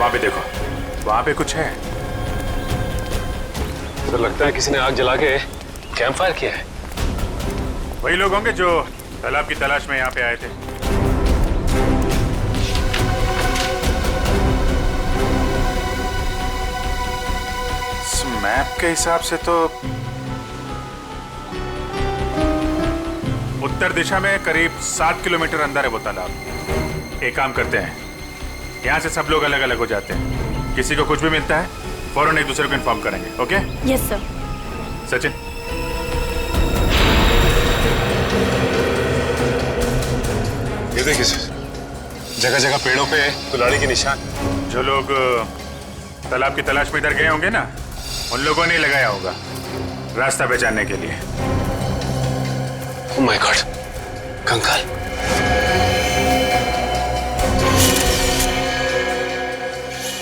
वहां पे देखो, वहां पे कुछ है। तो लगता है किसी ने आग जला के कैंप फायर किया है। वही लोग होंगे जो तालाब की तलाश में यहाँ पे आए थे। इस मैप के हिसाब से तो उत्तर दिशा में करीब 7 किलोमीटर अंदर है वो तालाब। एक काम करते हैं, यहाँ से सब लोग अलग अलग हो जाते हैं। किसी को कुछ भी मिलता है फौरन एक दूसरे को इन्फॉर्म करेंगे। ओके? Yes sir. सचिन, ये देखिए सर, जगह जगह पेड़ों पे कुल्हाड़ी के निशान। जो लोग तालाब की तलाश में इधर गए होंगे ना, उन लोगों ने लगाया होगा रास्ता पहचानने के लिए। ओह माय गॉड, कंकाल।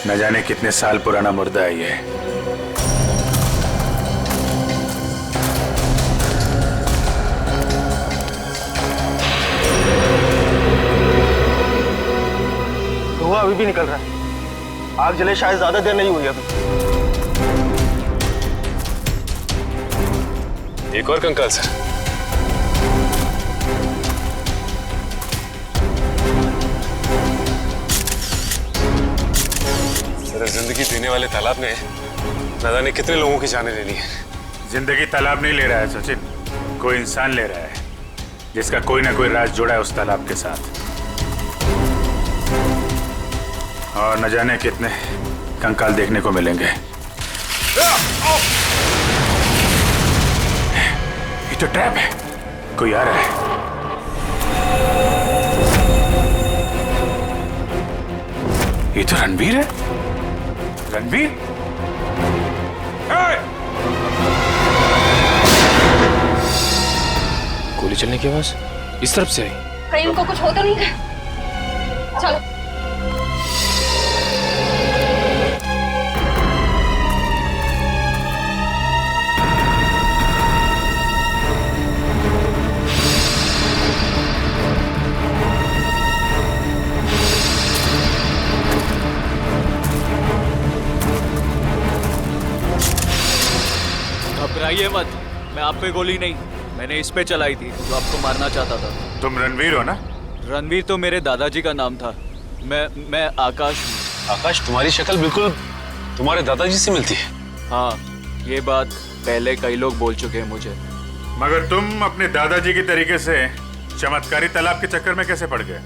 न जाने कितने साल पुराना मुर्दा है ये। धुआं अभी भी निकल रहा है। आग जले शायद ज्यादा देर नहीं हुई अभी। एक और कंकाल सर। सर, जिंदगी देने वाले तालाब ने न जाने कितने लोगों की जानें ले ली है। जिंदगी तालाब नहीं ले रहा है सचिन, कोई इंसान ले रहा है जिसका कोई ना कोई राज जुड़ा है उस तालाब के साथ। और न जाने कितने कंकाल देखने को मिलेंगे। ये तो ट्रैप है, कोई आ रहा है। ये तो रणवीर है। रणवीर, गोली चलने की आवाज इस तरफ से आई। कहीं उनको कुछ होता नहीं है। चलो। घबराइए मत, मैं आप पे गोली नहीं, मैंने इस पे चलाई थी जो आपको मारना चाहता था। तुम रणवीर हो ना? रणवीर तो मेरे दादाजी का नाम था। मैं आकाश हूँ। आकाश, तुम्हारी शक्ल बिल्कुल तुम्हारे दादाजी से मिलती है। हाँ, ये बात पहले कई लोग बोल चुके हैं मुझे। मगर तुम अपने दादाजी की तरीके से चमत्कारी तालाब के चक्कर में कैसे पड़ गए?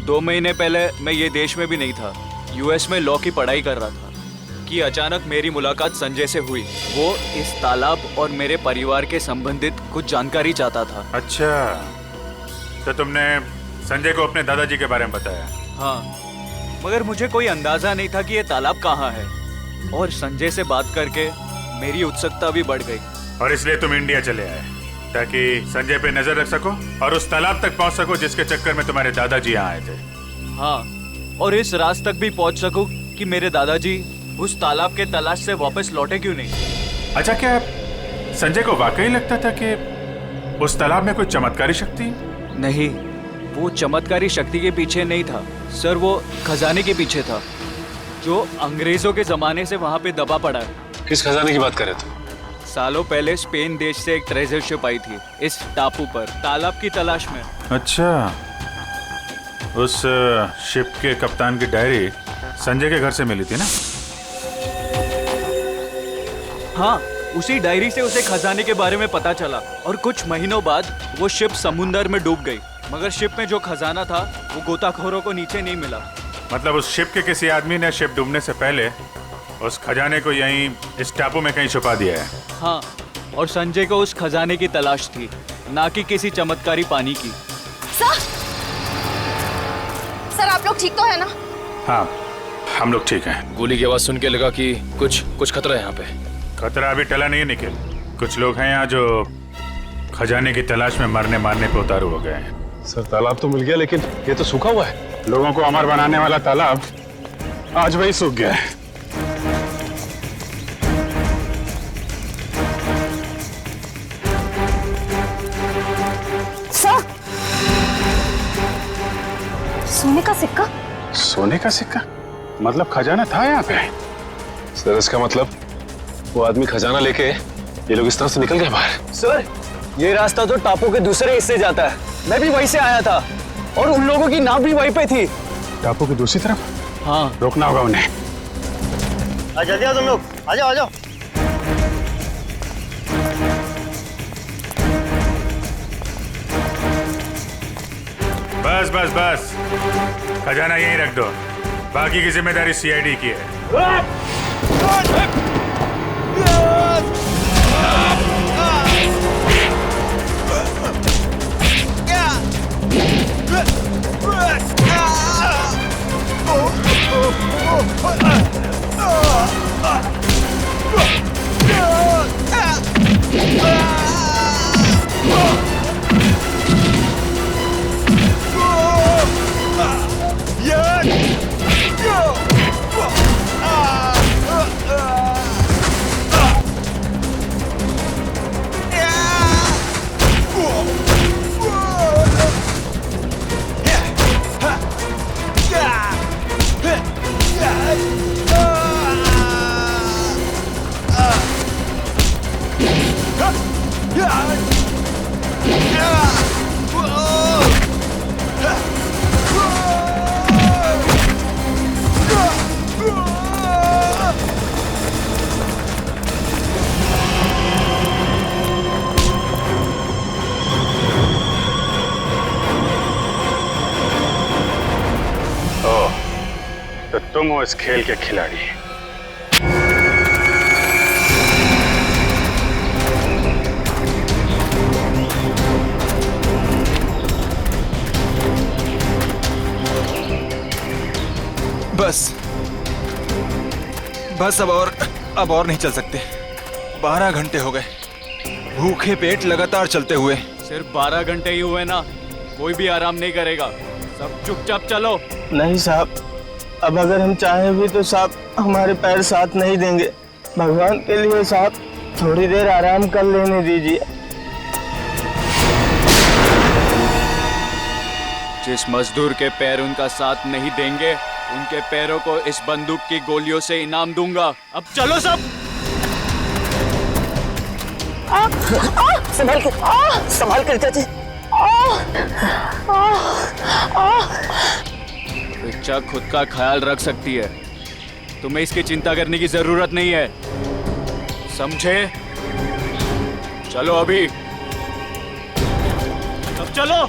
2 महीने पहले मैं ये देश में भी नहीं था, यूएस में लॉ की पढ़ाई कर रहा था कि अचानक मेरी मुलाकात संजय से हुई। वो इस तालाब और मेरे परिवार के संबंधित कुछ जानकारी चाहता था। अच्छा, तो तुमने संजय को अपने दादाजी के बारे में बताया? हाँ, मगर मुझे कोई अंदाजा नहीं था कि ये तालाब कहाँ है। और संजय से बात करके मेरी उत्सुकता भी बढ़ गई। और इसलिए तुम इंडिया चले आए ताकि संजय पे नजर रख सको और उस तालाब तक पहुंच सको जिसके चक्कर में तुम्हारे दादाजी यहाँ आए थे। हाँ, और इस राज तक भी पहुंच सकूं कि मेरे दादाजी उस तालाब के तलाश से वापस लौटे क्यों नहीं। अच्छा, क्या संजय को वाकई लगता था कि उस तालाब में कोई चमत्कारी शक्ति? नहीं, वो चमत्कारी शक्ति के पीछे नहीं था सर, वो खजाने के पीछे था जो अंग्रेजों के जमाने से वहाँ पे दबा पड़ा है। किस खजाने की बात कर रहे थे? सालों पहले स्पेन देश से एक ट्रेजर शिप आई थी इस टापू पर तालाब की तलाश में। अच्छा, उस शिप के कप्तान की डायरी संजय के घर से मिली थी ना? हाँ, उसी डायरी से उसे खजाने के बारे में पता चला और कुछ महीनों बाद वो शिप समुंदर में डूब गई। मगर शिप में जो खजाना था वो गोताखोरों को नीचे नहीं मिला। मतलब उस शिप के किसी आदमी ने शिप डूबने से पहले उस खजाने को यहीं इस टापू में कहीं छुपा दिया है। हाँ, और संजय को उस खजाने की तलाश थी, ना कि किसी चमत्कारी पानी की। सर आप लोग ठीक तो है ना? हाँ, हम लोग ठीक हैं। गोली की आवाज सुन के लगा कि कुछ खतरा है यहाँ पे। खतरा अभी टला नहीं है निखिल। कुछ लोग हैं यहाँ जो खजाने की तलाश में मरने मारने पे उतारू हो गए हैं। सर, तालाब तो मिल गया लेकिन ये तो सूखा हुआ है। लोगों को अमर बनाने वाला तालाब आज वही सूख गया है। सर, सोने का सिक्का। सोने का सिक्का? मतलब खजाना था यहाँ पे? सर इसका मतलब वो आदमी खजाना लेके ये लोग इस तरफ से निकल गए बाहर। सर ये रास्ता तो टापू के दूसरे हिस्से जाता है, मैं भी वहीं से आया था और उन लोगों की नाव भी वहीं पे थी। टापू की दूसरी तरफ? हाँ रोकना होगा उन्हें। जल्दी आओ तुम लोग, आ जाओ आ जाओ। बस बस बस, खजाना यहीं रख दो, बाकी की जिम्मेदारी सीआईडी की है। तो तुम हो इस खेल के खिलाड़ी। बस अब और नहीं चल सकते। 12 घंटे हो गए भूखे पेट लगातार चलते हुए। सिर्फ 12 घंटे ही हुए ना, कोई भी आराम नहीं करेगा, सब चुपचाप चलो। नहीं साहब, अब अगर हम चाहें भी तो साहब हमारे पैर साथ नहीं देंगे। भगवान के लिए साहब थोड़ी देर आराम कर लेने दीजिए। जिस मजदूर के पैर उनका साथ नहीं देंगे, उनके पैरों को इस बंदूक की गोलियों से इनाम दूंगा। अब चलो सब। संभाल कर चाची। रिचा खुद का ख्याल रख सकती है, तुम्हें इसकी चिंता करने की जरूरत नहीं है, समझे? चलो अभी, अब चलो।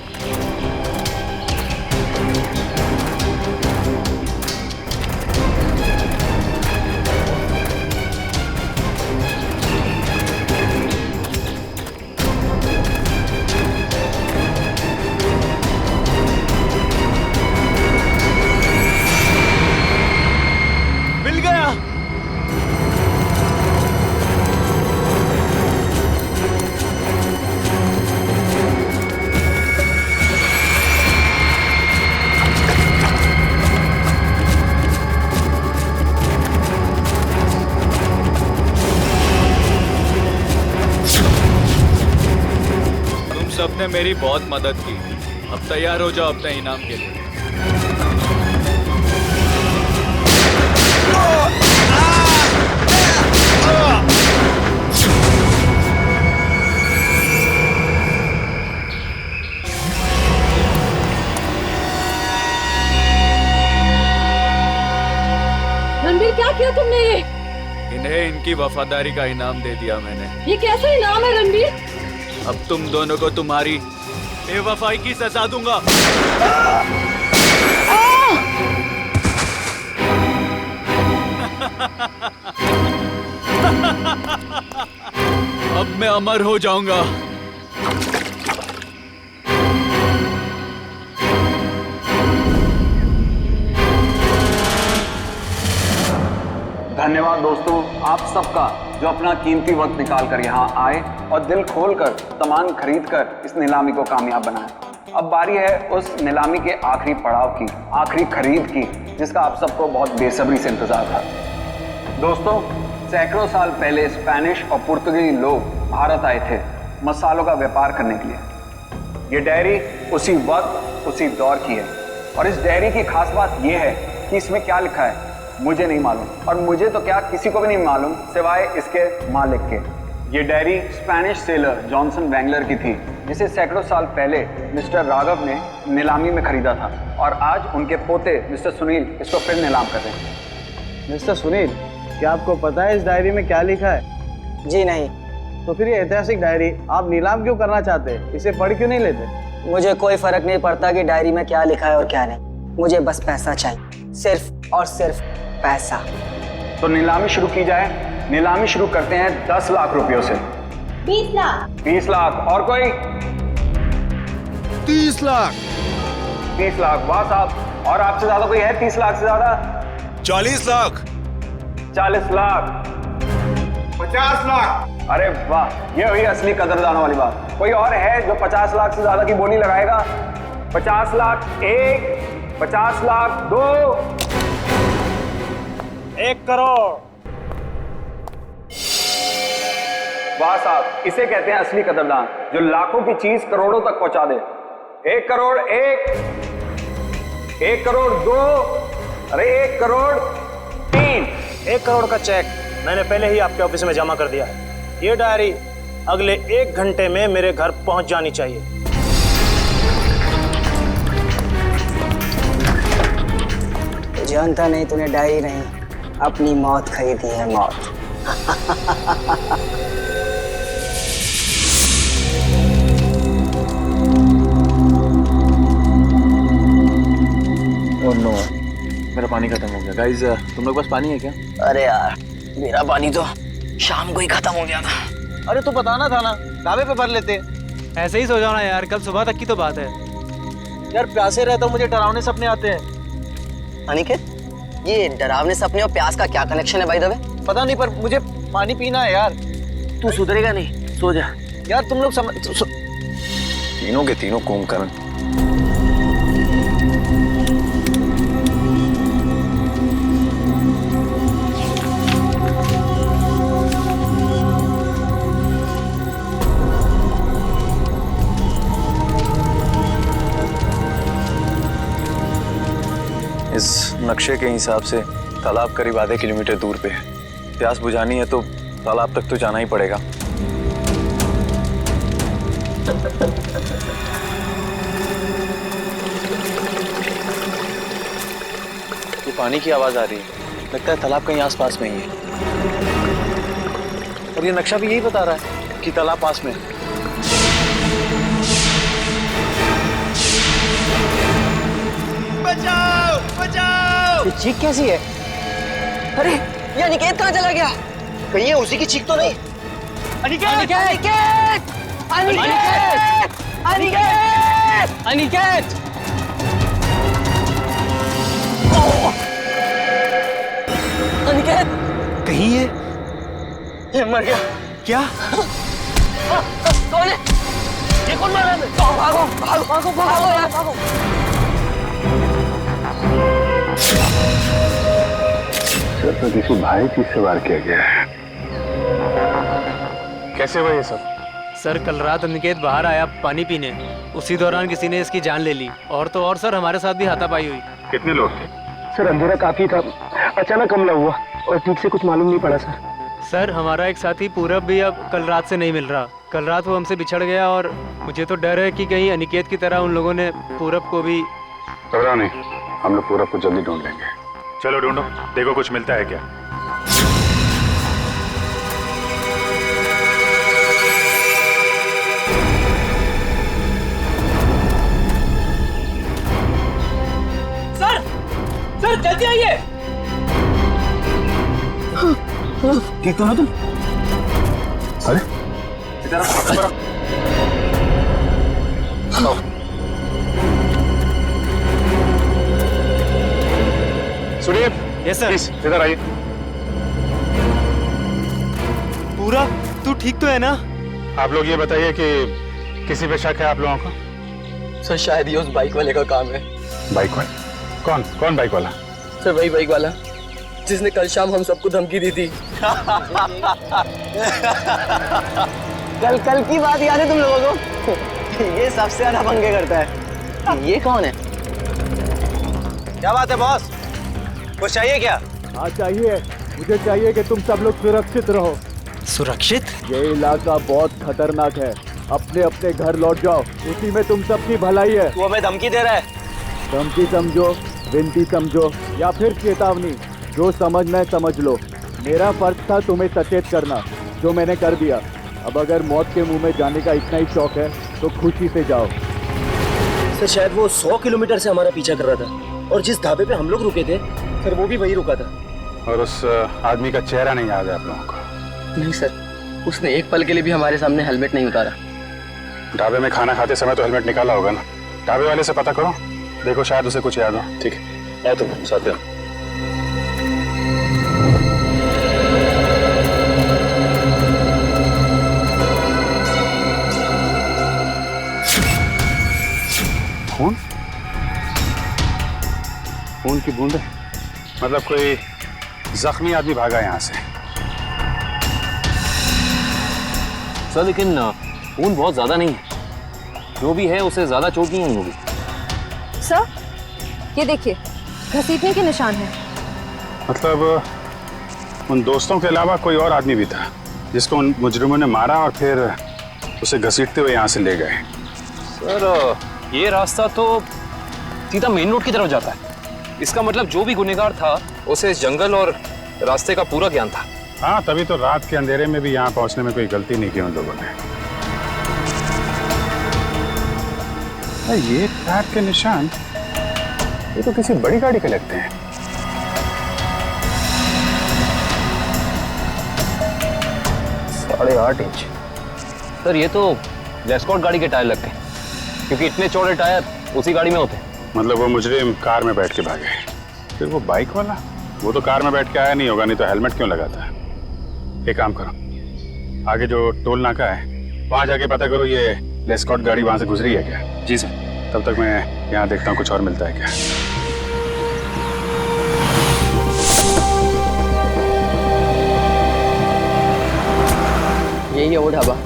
सबने मेरी बहुत मदद की, अब तैयार हो जाओ अपने इनाम के लिए। रणबीर, क्या किया तुमने ये? इन्हें इनकी वफादारी का इनाम दे दिया मैंने। ये कैसा इनाम है रणबीर? अब तुम दोनों को तुम्हारी बेवफाई की सजा दूंगा। अब मैं अमर हो जाऊंगा। धन्यवाद दोस्तों आप सबका जो अपना कीमती वक्त निकाल कर यहाँ आए और दिल खोलकर सामान खरीद कर इस नीलामी को कामयाब बनाए। अब बारी है उस नीलामी के आखिरी पड़ाव की, आखिरी खरीद की, जिसका आप सबको बहुत बेसब्री से इंतजार था। दोस्तों, सैकड़ों साल पहले स्पेनिश और पुर्तगाली लोग भारत आए थे मसालों का व्यापार करने के लिए। ये डायरी उसी वक्त उसी दौर की है और इस डायरी की खास बात यह है कि इसमें क्या लिखा है मुझे नहीं मालूम, और मुझे तो क्या किसी को भी नहीं मालूम सिवाय इसके मालिक के। ये डायरी स्पेनिश सेलर जॉनसन वैंगलर की थी, जिसे सैकड़ों साल पहले मिस्टर राघव ने नीलामी में खरीदा था, और आज उनके पोते मिस्टर सुनील इसको फिर नीलाम कर रहे हैं। मिस्टर सुनील, क्या आपको पता है इस डायरी में क्या लिखा है? जी नहीं। तो फिर ये ऐतिहासिक डायरी आप नीलाम क्यों करना चाहते हैं? इसे पढ़ क्यों नहीं लेते? मुझे कोई फर्क नहीं पड़ता कि डायरी में क्या लिखा है और क्या नहीं, मुझे बस पैसा चाहिए, सिर्फ और सिर्फ पैसा। तो नीलामी शुरू की जाए। नीलामी शुरू करते हैं 10 लाख रुपयों से। 20 लाख। 20 लाख। और कोई? 30 लाख। 30 लाख। वाह साहब। और आपसे ज्यादा कोई है 30 लाख से ज्यादा? 40 लाख। 40 लाख। 50 लाख। अरे वाह, ये हुई असली कदरदानों वाली बात। कोई और है जो 50 लाख से ज्यादा की बोली लगाएगा? 50 लाख 1, 50 लाख 2, 1 करोड़। वाह साहब, इसे कहते हैं असली कदरदान, जो लाखों की चीज करोड़ों तक पहुंचा दे। 1 करोड़ 1, 1 करोड़ 2, अरे 1 करोड़ 3। 1 करोड़ का चेक मैंने पहले ही आपके ऑफिस में जमा कर दिया है। ये डायरी अगले 1 घंटे में मेरे घर पहुंच जानी चाहिए। जानता नहीं तूने डायरी नहीं, अपनी मौत खरीदी है, मौत। ओह नो, मेरा पानी खत्म हो गया। गाइस, तुम लोग पास पानी है क्या? अरे यार, मेरा पानी तो शाम को ही खत्म हो गया था। अरे तो बताना था ना, ढाबे पे भर लेते। ऐसे ही सो जाओ ना यार, कल सुबह तक की तो बात है। यार प्यासे रहता हूँ, मुझे डरावने सपने आते हैं। अनिकेत, ये डरावने सपने और प्यास का क्या कनेक्शन है भाई दबे? पता नहीं, पर मुझे पानी पीना है यार। तू सुधरेगा नहीं, सो जा। यार तुम लोग तीनों के तीनों कुंभकर्ण। इस नक्शे के हिसाब से तालाब करीब आधे किलोमीटर दूर पे है। प्यास बुझानी है तो तालाब तक तो जाना ही पड़ेगा। ये पानी की आवाज आ रही है, लगता है तालाब कहीं आसपास में ही है। और ये नक्शा भी यही बता रहा है कि तालाब पास में है। बचाओ, बचाओ! ये चीख कैसी है? अरे ये अनिकेत कहाँ चला गया? कहीं ये उसी की चीख तो नहीं? अनिकेत! अनिकेत! अनिकेत! अनिकेत! अनिकेत! अनिकेत! कहीं ये मर गया। क्या? कौन है? ये कौन मारा है? भागो, भागो, भागो, भागो यार, भागो! सर, तो किसी भारी चीज से वार किया गया है। कैसे हुआ ये सब? सर, कल रात अनिकेत बाहर आया पानी पीने, उसी दौरान किसी ने इसकी जान ले ली। और तो और सर, हमारे साथ भी हाथापाई हुई। कितने लोग थे? सर अंधेरा काफी था, अचानक हमला हुआ और ठीक से कुछ मालूम नहीं पड़ा सर। सर, हमारा एक साथी पूरब भी अब कल रात से नहीं मिल रहा। कल रात वो हमसे बिछड़ गया और मुझे तो डर है कि कहीं अनिकेत की तरह उन लोगों ने पूरब को भी। घबराओ नहीं, हम लोग पूरब को जल्दी ढूंढ लेंगे। चलो ढूंढो, देखो कुछ मिलता है क्या। सर जल्दी आइए। ठीक तो ना तुम? अरे सुनिए। Yes sir. इधर आइए। पूरा तू ठीक तो है ना? आप लोग ये बताइए कि किसी पे शक है आप लोगों को? सर शायद ये उस बाइक वाले का काम है। बाइक वाला? कौन बाइक वाला? सर वही बाइक वाला जिसने कल शाम हम सबको धमकी दी थी। कल की बात याद है तुम लोगों को? ये सबसे ज्यादा पंगे करता है। ये कौन है? क्या बात है बॉस, कुछ चाहिए क्या? हाँ चाहिए, मुझे चाहिए कि तुम सब लोग सुरक्षित रहो। सुरक्षित? ये इलाका बहुत खतरनाक है, अपने अपने घर लौट जाओ, उसी में तुम सबकी भलाई है। तू हमें धमकी दे रहा है? धमकी समझो, विनती समझो या फिर चेतावनी, जो समझना है समझ लो। मेरा फर्ज था तुम्हें सचेत करना, जो मैंने कर दिया। अब अगर मौत के मुंह में जाने का इतना ही शौक है तो खुशी से जाओ। सर शायद वो 100 किलोमीटर से हमारा पीछा कर रहा था, और जिस ढाबे पे हम लोग रुके थे सर वो भी वही रुका था। और उस आदमी का चेहरा नहीं याद है आप लोगों को? नहीं सर, उसने एक पल के लिए भी हमारे सामने हेलमेट नहीं उतारा। ढाबे में खाना खाते समय तो हेलमेट निकाला होगा ना? ढाबे वाले से पता करो, देखो शायद उसे कुछ याद हो। ठीक है, आओ तुम साथ में। खून? खून की बूंदें? मतलब कोई जख्मी आदमी भागा यहाँ से। सर लेकिन खून बहुत ज्यादा नहीं है, जो भी है उसे ज्यादा चोट नहीं हुई होगी। सर ये देखिए, घसीटने के निशान हैं। मतलब उन दोस्तों के अलावा कोई और आदमी भी था जिसको उन मुजरिमों ने मारा और फिर उसे घसीटते हुए यहाँ से ले गए। सर ये रास्ता तो सीधा मेन रोड की तरफ जाता है। इसका मतलब जो भी गुनहगार था उसे जंगल और रास्ते का पूरा ज्ञान था। हाँ, तभी तो रात के अंधेरे में भी यहाँ पहुँचने में कोई गलती नहीं की उन लोगों ने। ये टायर के निशान, ये तो किसी बड़ी गाड़ी के लगते हैं। साढ़े 8 इंच। सर ये तो एस्कॉर्ट गाड़ी के टायर लगते हैं, क्योंकि इतने चौड़े टायर उसी गाड़ी में होते हैं। मतलब वो मुजरिम कार में बैठ के भागे, फिर वो बाइक वाला, वो तो कार में बैठ के आया नहीं होगा, नहीं तो हेलमेट क्यों लगाता है? एक काम करो, आगे जो टोल नाका है वहां जाके पता करो ये एस्कॉर्ट गाड़ी वहां से गुजरी है क्या। जी सर। तब तक मैं यहाँ देखता हूँ कुछ और मिलता है क्या। यही है वो ढाबा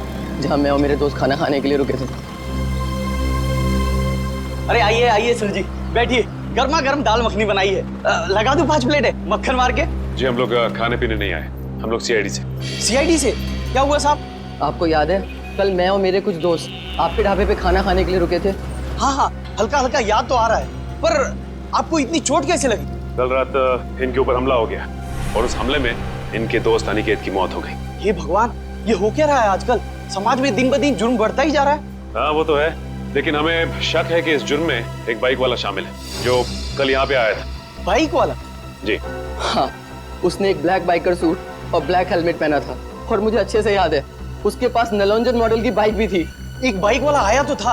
जहाँ मैं और मेरे दोस्त खाना खाने के लिए रुके थे। अरे आइए आइए सर जी, बैठिए, गर्मा गर्म दाल मखनी बनाई है। लगा दूं 5 प्लेट है मक्खन मार के? जी हम लोग खाने पीने नहीं आए, हम लोग सीआईडी से। सीआईडी से? क्या हुआ साहब? आपको याद है कल मैं और मेरे कुछ दोस्त आपके ढाबे पे खाना खाने के लिए रुके थे? हाँ हाँ, हल्का हल्का याद तो आ रहा है, पर आपको इतनी चोट कैसे लगी? कल रात इनके ऊपर हमला हो गया और उस हमले में इनके दोस्त अनिकेत की मौत हो गई। हे भगवान, ये हो क्या रहा है आजकल? समाज में दिन ब दिन जुर्म बढ़ता ही जा रहा है। हाँ वो तो है, लेकिन हमें शक है कि इस जुर्म में एक बाइक वाला शामिल है जो कल यहाँ पे आया था। बाइक वाला? जी हाँ, उसने एक ब्लैक बाइकर सूट और ब्लैक हेलमेट पहना था, और मुझे अच्छे से याद है उसके पास नलोंजन मॉडल की बाइक भी थी। एक बाइक वाला आया तो था।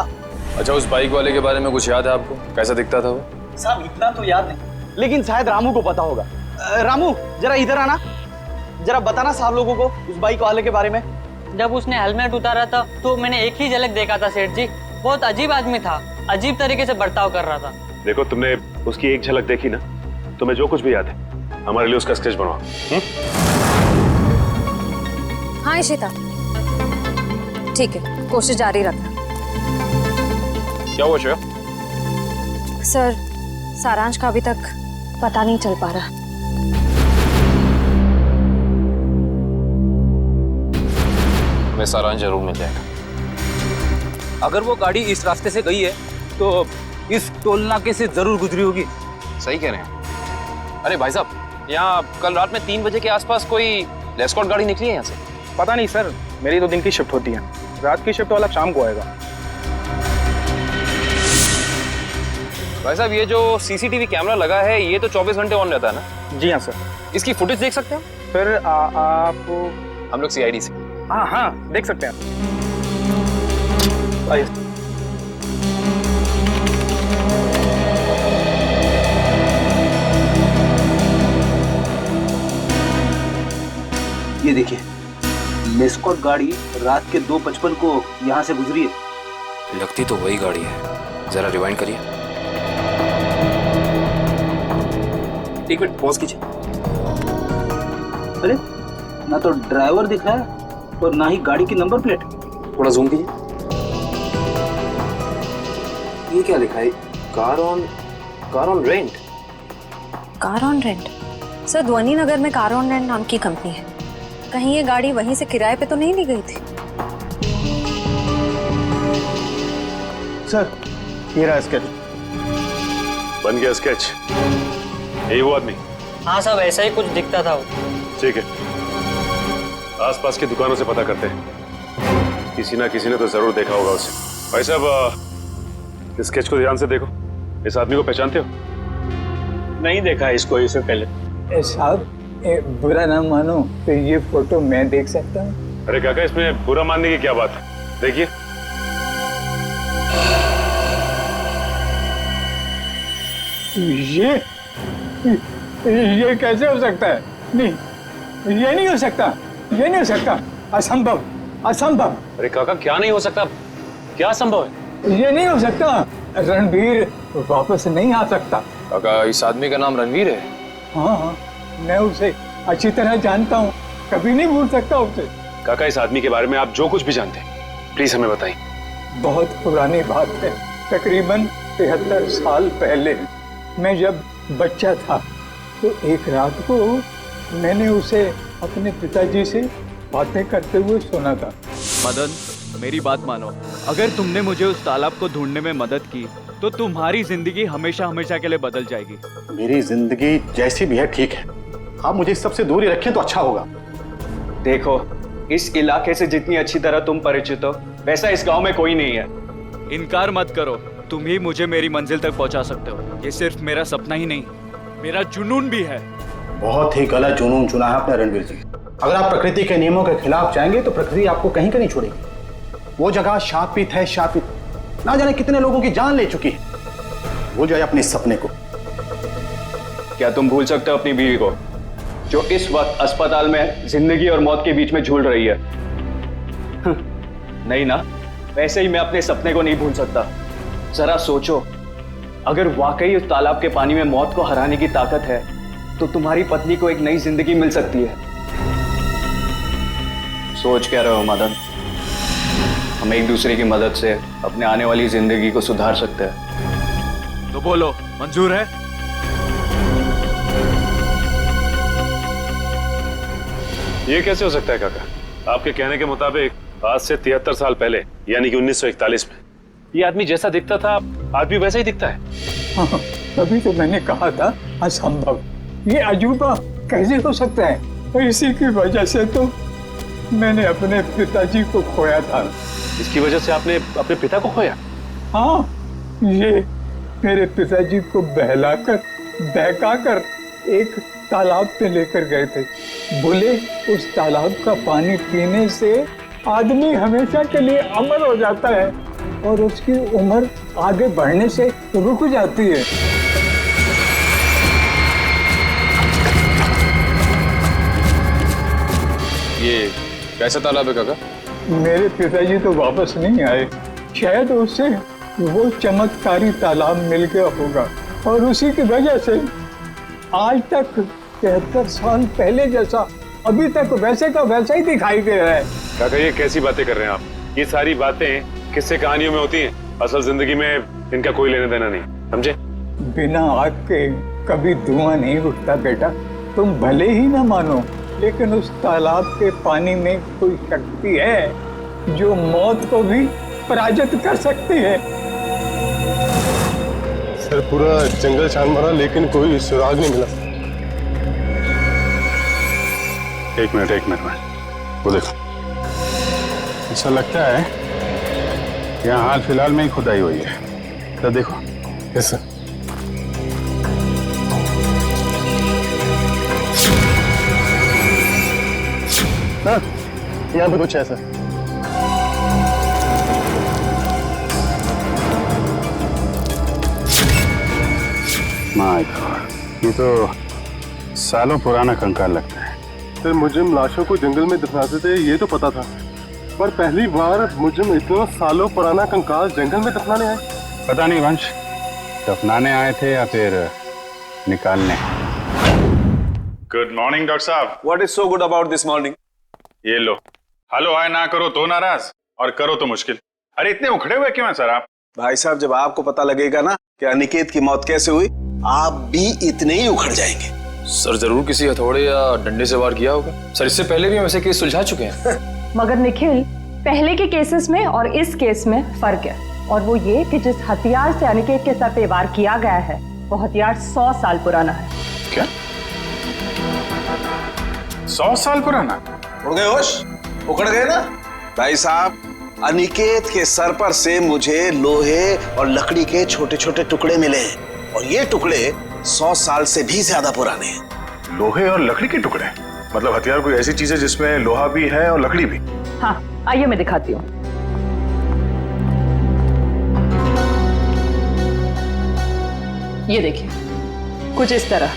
अच्छा, उस बाइक वाले के बारे में कुछ याद है आपको? कैसा दिखता था वो? साहब इतना तो याद नहीं, लेकिन शायद रामू को पता होगा। रामू जरा इधर आना, जरा बताना साहब लोगों को उस बाइक वाले के बारे में। जब उसने हेलमेट उतारा था तो मैंने एक ही झलक देखा था सेठ जी। बहुत अजीब आदमी था, अजीब तरीके से बर्ताव कर रहा था। देखो तुमने उसकी एक झलक देखी ना, तुम्हें जो कुछ भी याद है हमारे लिए उसका स्केच बनवाओ। हाँ इशिता, ठीक है, कोशिश जारी रखना। क्या हुआ श्रेया? सर, सारांश का अभी तक पता नहीं चल पा रहा। हमें सारांश जरूर मिल जाएगा। अगर वो गाड़ी इस रास्ते से गई है तो इस टोल नाके से जरूर गुजरी होगी। सही कह रहे हैं। अरे भाई साहब, यहाँ कल रात में 3 बजे के आसपास कोई एस्कॉर्ट गाड़ी निकली है यहाँ से? पता नहीं सर, मेरी तो दिन की शिफ्ट होती है, रात की शिफ्ट वाला शाम को आएगा। भाई साहब, ये जो सीसीटीवी कैमरा लगा है ये तो 24 घंटे ऑन रहता है ना? जी हाँ सर। इसकी फुटेज देख सकते हैं फिर आप? हम लोग सीआईडी से। हाँ हाँ, देख सकते हैं। आइए। ये देखिए, एस्कॉर्ट गाड़ी रात के 2:55 को यहाँ से गुजरी है। लगती तो वही गाड़ी है, जरा रिवाइंड करिए। एक मिनट पॉज कीजिए। अरे ना तो ड्राइवर दिख रहा है और ना ही गाड़ी की नंबर प्लेट। थोड़ा जूम कीजिए। ये क्या लिखा है? Car on rent. Car on rent? Sir ध्वनि नगर में कार लैंड नाम की कंपनी है। कहीं ये गाड़ी वहीं से किराए पे तो नहीं ली गई थी? सर ये रहा स्केच। बन गया स्केच? यही वो आदमी? हाँ साहब, ऐसा ही कुछ दिखता था वो। ठीक है, आसपास की दुकानों से पता करते हैं, किसी ना किसी ने तो जरूर देखा होगा उसे। भाई साहब, इस स्केच को ध्यान से देखो। इस आदमी को पहचानते हो? नहीं देखा इसको इससे पहले। साहब बुरा ना मानो तो ये फोटो मैं देख सकता हूँ? अरे काका, इसमें बुरा मानने की क्या बात है? देखिए, ये कैसे हो सकता है? नहीं, ये नहीं हो सकता, ये नहीं हो सकता, असंभव, असंभव। अरे काका, क्या नहीं हो सकता? क्या असंभव है? ये नहीं हो सकता, रणवीर वापस नहीं आ सकता। काका, इस आदमी का नाम रणवीर है? हाँ, मैं उसे अच्छी तरह जानता हूँ, कभी नहीं भूल सकता उसे। काका, इस आदमी के बारे में आप जो कुछ भी जानते हैं प्लीज हमें बताइए। बहुत पुरानी बात है, तकरीबन 73 साल पहले मैं जब बच्चा था तो एक रात को मैंने उसे अपने पिताजी से बातें करते हुए सुना था। मदन, मेरी बात मानो, अगर तुमने मुझे उस तालाब को ढूंढने में मदद की तो तुम्हारी जिंदगी हमेशा हमेशा के लिए बदल जाएगी। मेरी जिंदगी जैसी भी है ठीक है, आप मुझे इस सबसे दूर ही रखें तो अच्छा होगा। देखो, इस इलाके से जितनी अच्छी तरह तुम परिचित हो वैसा इस गांव में कोई नहीं है। इनकार मत करो, तुम ही मुझे मेरी मंजिल तक पहुंचा सकते हो। ये सिर्फ मेरा सपना ही नहीं, मेरा जुनून भी है। बहुत ही गलत जुनून चुना है आपने रणवीर जी। अगर आप प्रकृति के नियमों के खिलाफ जाएंगे तो प्रकृति आपको कहीं का नहीं छोड़ेगी। वो जगह शापित है, शापित, ना जाने कितने लोगों की जान ले चुकी है। वो जो है अपने सपने को। क्या तुम भूल सकते हो अपनी बीवी को, जो इस वक्त अस्पताल में जिंदगी और मौत के बीच में झूल रही है? नहीं ना, वैसे ही मैं अपने सपने को नहीं भूल सकता। जरा सोचो, अगर वाकई उस तालाब के पानी में मौत को हराने की ताकत है तो तुम्हारी पत्नी को एक नई जिंदगी मिल सकती है। सोच क्या रहे हो मदन? हम एक दूसरे की मदद से अपने आने वाली जिंदगी को सुधार सकते हैं। तो बोलो, मंजूर है? ये कैसे हो सकता है काका? आपके कहने के मुताबिक आज से 73 साल पहले यानी कि 1941 में ये आदमी जैसा दिखता था आदमी वैसा ही दिखता है। हाँ, तभी तो मैंने कहा था असंभव, ये अजूबा कैसे हो सकता है? और इसी की वजह से तो मैंने अपने पिताजी को खोया था। इसकी वजह से आपने अपने पिता को खोया? हाँ, ये मेरे पिताजी को बहकाकर एक तालाब पे लेकर गए थे। बोले उस तालाब का पानी पीने से आदमी हमेशा के लिए अमर हो जाता है और उसकी उम्र आगे बढ़ने से रुक जाती है। ये कैसा तालाब है काका? मेरे पिताजी तो वापस नहीं आए, शायद उसे वो चमत्कारी तालाब मिल गया होगा और उसी की वजह से आज तक 73 साल पहले जैसा अभी तक वैसे का वैसा ही दिखाई दे रहा है। काका, ये कैसी बातें कर रहे हैं आप? ये सारी बातें किस्से कहानियों में होती हैं, असल जिंदगी में इनका कोई लेना देना नहीं, समझे? बिना आग के कभी धुआं नहीं उठता बेटा। तुम भले ही ना मानो, लेकिन उस तालाब के पानी में कोई शक्ति है जो मौत को भी पराजित कर सकती है। सर, पूरा जंगल छान मारा लेकिन कोई सुराग नहीं मिला। एक मिनट, वो देखो, ऐसा लगता है यहाँ हाल फिलहाल में ही खुदाई हुई है। तो देखो। Yes sir. हाँ, यहाँ पे कुछ है सर। माय गॉड, ये तो सालों पुराना कंकाल लगता है। सर, मुजरिम लाशों को जंगल में दफनाते थे ये तो पता था, पर पहली बार मुजरिम इतना सालों पुराना कंकाल जंगल में दफनाने आए। पता नहीं वंश, दफनाने आए थे या फिर निकालने। गुड मॉर्निंग डॉक्टर साहब। What is so good about this morning? ये लो, हेलो हाय ना करो तो नाराज और करो तो मुश्किल। अरे इतने उखड़े हुए क्यों हैं सर आप? भाई साहब, जब आपको पता लगेगा ना कि अनिकेत की मौत कैसे हुई, आप भी इतने ही उखड़ जाएंगे। सर जरूर किसी हथौड़े या डंडे से वार किया होगा। सर इससे पहले भी हम ऐसे केस सुलझा चुके हैं। मगर निखिल, पहले के केसेस में और इस केस में फर्क है, और वो ये कि जिस हथियार से अनिकेत के सर पे वार किया गया है वो हथियार 100 साल पुराना है। क्या? 100 साल पुराना? उड़ गए होश? उखड़ गए ना? भाई साहब, अनिकेत के सर पर से मुझे लोहे और लकड़ी के छोटे छोटे टुकड़े मिले हैं, और ये टुकड़े 100 साल से भी ज्यादा पुराने हैं। लोहे और लकड़ी के टुकड़े? मतलब हथियार कोई ऐसी चीज है जिसमें लोहा भी है और लकड़ी भी? हाँ, आइए मैं दिखाती हूँ। ये देखिए, कुछ इस तरह।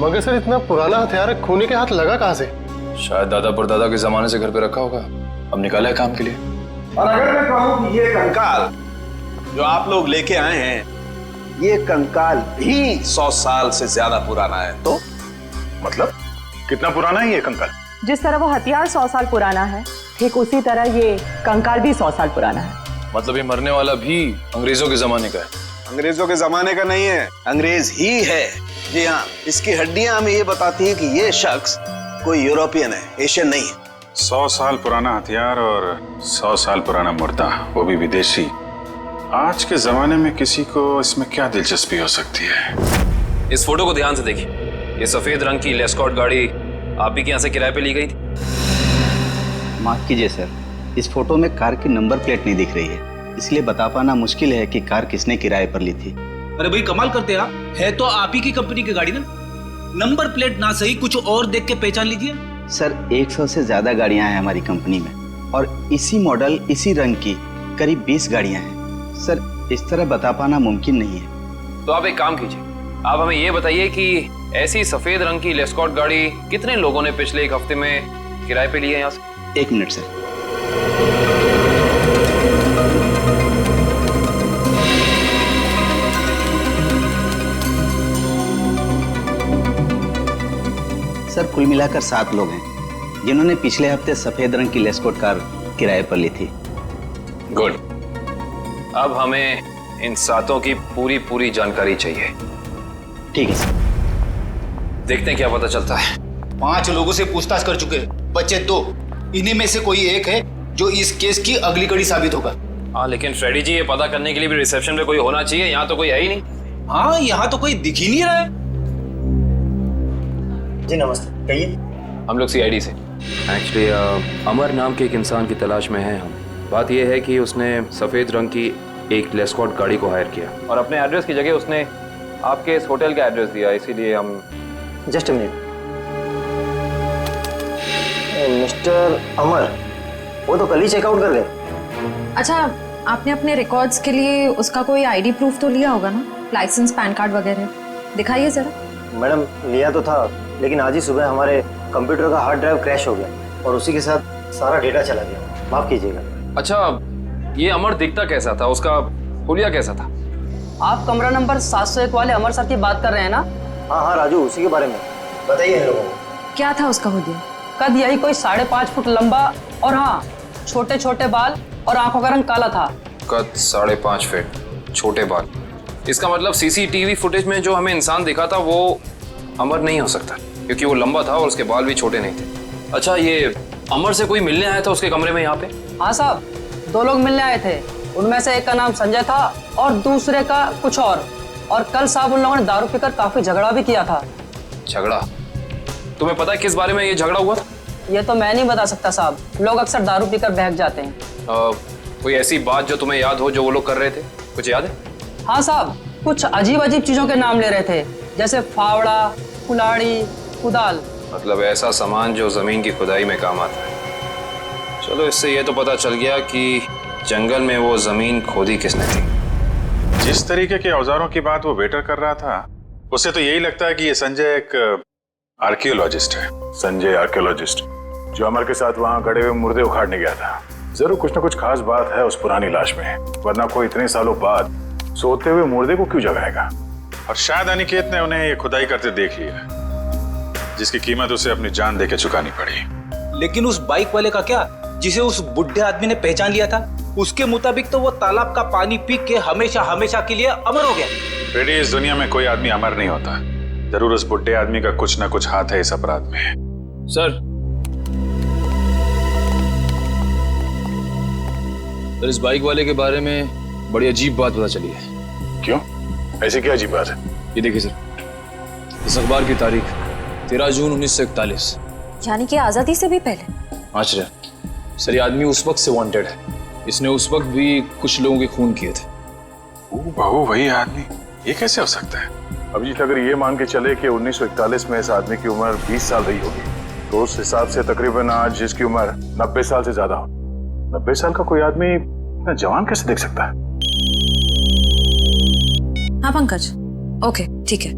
मगर सर इतना पुराना हथियार खूनी के हाथ लगा कहाँ से? शायद दादा परदादा के जमाने से घर पे रखा होगा, अब निकाला है काम के लिए। और अगर मैं कहूँ कि ये कंकाल जो आप लोग लेके आए हैं, ये कंकाल भी 100 साल से ज्यादा पुराना है, तो मतलब कितना पुराना है ये कंकाल? जिस तरह वो हथियार 100 साल पुराना है, ठीक उसी तरह ये कंकाल भी 100 साल पुराना है। मतलब ये मरने वाला भी अंग्रेजों के जमाने का है? अंग्रेजों के जमाने का नहीं है, अंग्रेज ही है। जी हाँ, इसकी हड्डियां हमें ये बताती है कि ये शख्स कोई यूरोपियन है, एशियन नहीं है। 100 साल पुराना हथियार और 100 साल पुराना मुर्दा, वो भी विदेशी। आज के जमाने में किसी को इसमें क्या दिलचस्पी हो सकती है? इस फोटो को ध्यान से देखिए। ये सफेद रंग की लेस्कॉट गाड़ी आप ही के यहाँ से किराए पे ली गई थी? माफ कीजिए सर, इस फोटो में कार की नंबर प्लेट नहीं दिख रही है, इसलिए बता पाना मुश्किल है कि कार किसने किराए पर ली थी। अरे भाई कमाल करते हैं आप, है तो आप ही की कंपनी की गाड़ी ना, नंबर प्लेट ना सही कुछ और देख के पहचान लीजिए। सर 100 से ज्यादा गाड़ियां हैं हमारी कंपनी में, और इसी मॉडल इसी रंग की करीब 20 गाड़ियां हैं। सर इस तरह बता पाना मुमकिन नहीं है। तो आप एक काम कीजिए, आप हमें ये बताइए कि ऐसी सफेद रंग की लेस्कॉट गाड़ी कितने लोगों ने पिछले एक हफ्ते में किराए पे ली है यहाँ से? 1 मिनट सर। सर कुल मिलाकर 7 लोग हैं जिन्होंने पिछले हफ्ते सफेद रंग की लेस्कॉट कार किराए पर ली थी। गुड, अब हमें इन 7 की पूरी जानकारी चाहिए। ठीक है सर। देखते हैं क्या पता चलता है। 5 लोगों से पूछताछ कर चुके, बच्चे 2, इन्हीं में से कोई एक है जो इस केस की अगली कड़ी साबित होगा। हाँ लेकिन फ्रेडी जी, ये पता करने के लिए भी रिसेप्शन पे कोई होना चाहिए, यहाँ तो कोई है ही नहीं। हाँ, यहाँ तो कोई दिख ही नहीं रहा है। जी नमस्ते, कहिए। हम लोग सीआईडी से। एक्चुअली अमर नाम के एक इंसान की तलाश में हैं हम। बात यह है कि उसने सफ़ेद रंग की एक लेस्कॉट गाड़ी को हायर किया और अपने एड्रेस की जगह उसने आपके इस होटल का एड्रेस दिया, इसीलिए हम। Just a minute. मिस्टर अमर, वो तो कल ही चेकआउट कर गए। अच्छा, आपने अपने रिकॉर्ड्स के लिए उसका कोई आईडी प्रूफ तो लिया होगा ना, लाइसेंस, पैन कार्ड वगैरह? दिखाइए जरा। मैडम लिया तो था, लेकिन आज ही सुबह हमारे कंप्यूटर का हार्ड ड्राइव क्रैश हो गया और उसी के साथ सारा डेटा चला गया, माफ कीजिएगा। अच्छा, ये अमर दिखता कैसा था, उसका हुलिया कैसा था? आप कमरा नंबर 701 वाले अमर सर की बात कर रहे हैं ना? हाँ राजू, उसी के बारे में बताइए लोगों को। क्या था उसका हुलिया? कद यही कोई 5.5 फुट लंबा, और हाँ, छोटे छोटे बाल और आंखों का रंग काला था। कद 5.5 फीट, छोटे बाल। इसका मतलब सीसीटीवी फुटेज में जो हमें इंसान दिखा था वो अमर नहीं हो सकता, क्योंकि वो लंबा था और उसके बाल भी छोटे नहीं थे। अच्छा, ये अमर से कोई मिलने आया था उसके कमरे में यहाँ पे? हाँ साहब, 2 लोग मिलने आए थे, उनमें से एक का नाम संजय था और दूसरे का कुछ और कल साहब उन लोगों ने दारू पीकर काफी झगड़ा भी किया था। झगड़ा? तुम्हें पता है किस बारे में ये झगड़ा हुआ था? ये तो मैं नहीं बता सकता साहब, लोग अक्सर दारू पीकर बहक जाते हैं। कोई ऐसी बात जो तुम्हें याद हो जो वो लोग कर रहे थे, कुछ याद है? हाँ साहब, कुछ अजीब अजीब चीजों के नाम ले रहे थे, जैसे फावड़ा, कुल्हाड़ी, कुदाल। मतलब ऐसा सामान जो जमीन की खुदाई में काम आता है। चलो, इससे ये तो पता चल गया कि जंगल में वो जमीन खोदी किसने थी। जिस तरीके के औजारों की बात वो वेटर कर रहा था, उससे तो यही लगता है कि ये संजय एक आर्कियोलॉजिस्ट है। संजय आर्कियोलॉजिस्ट, जो अमर के साथ वहां गड़े हुए मुर्दे उखाड़ने गया था। जरूर कुछ न कुछ खास बात है उस पुरानी लाश में, वरना कोई इतने सालों बाद सोते हुए मुर्दे को क्यों जगाएगा। और शायद अनिकेत ने उन्हें ये खुदाई करते देख लिया, जिसकी कीमत उसे अपनी जान देके चुकानी पड़ी। लेकिन उस बाइक वाले का क्या, जिसे उस बुढ़े आदमी ने पहचान लिया था? उसके मुताबिक तो वो तालाब का पानी पी के हमेशा हमेशा के लिए अमर हो गया। फ्रेडी, इस दुनिया में कोई आदमी अमर नहीं होता, जरूर उस बुड्ढे आदमी का कुछ ना कुछ हाथ है इस अपराध में। सर इस बाइक वाले के बारे में बड़ी अजीब बात पता चली है। क्यों? ऐसी क्या अजीब बात है? ये देखिए सर, इस अखबार की तारीख 13 जून 1941, यानी कि आजादी से भी पहले। आश्चर्य सर, ये आदमी उस वक्त से वांटेड है। इसने उस वक्त भी कुछ लोगों के खून किए थे। बहू वही आदमी, ये कैसे हो सकता है? अभिजीत, अगर ये मान के चले कि 1941 में इस आदमी की उम्र 20 साल रही होगी, तो उस हिसाब से तकरीबन आज इसकी उम्र 90 साल से ज्यादा हो। 90 साल का कोई आदमी इतना जवान कैसे देख सकता है? हाँ पंकज, ओके ठीक है।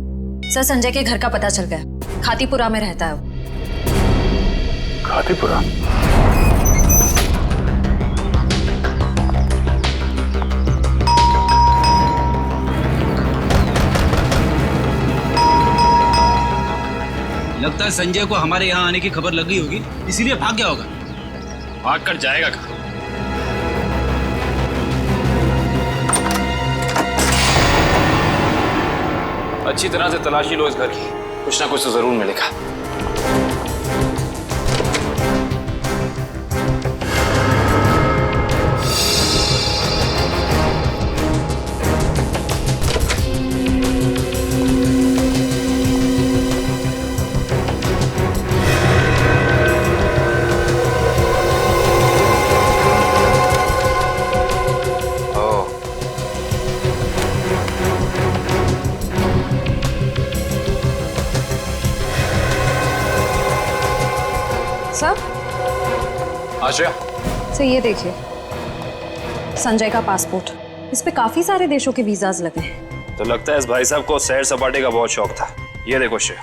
सर संजय के घर का पता चल गया, खातीपुरा में रहता है वो। खातीपुरा? लगता है संजय को हमारे यहाँ आने की खबर लग गई होगी, इसीलिए भाग गया होगा। भाग कर जाएगा कहाँ? अच्छी तरह से तलाशी लो इस घर की, कुछ ना कुछ तो जरूर मिलेगा। आश्रया, सर ये देखिए, संजय का पासपोर्ट, इस पे काफी सारे देशों के वीजाज लगे हैं। तो लगता है इस भाई साहब को सैर सपाटे का बहुत शौक था। ये देखो श्रेया,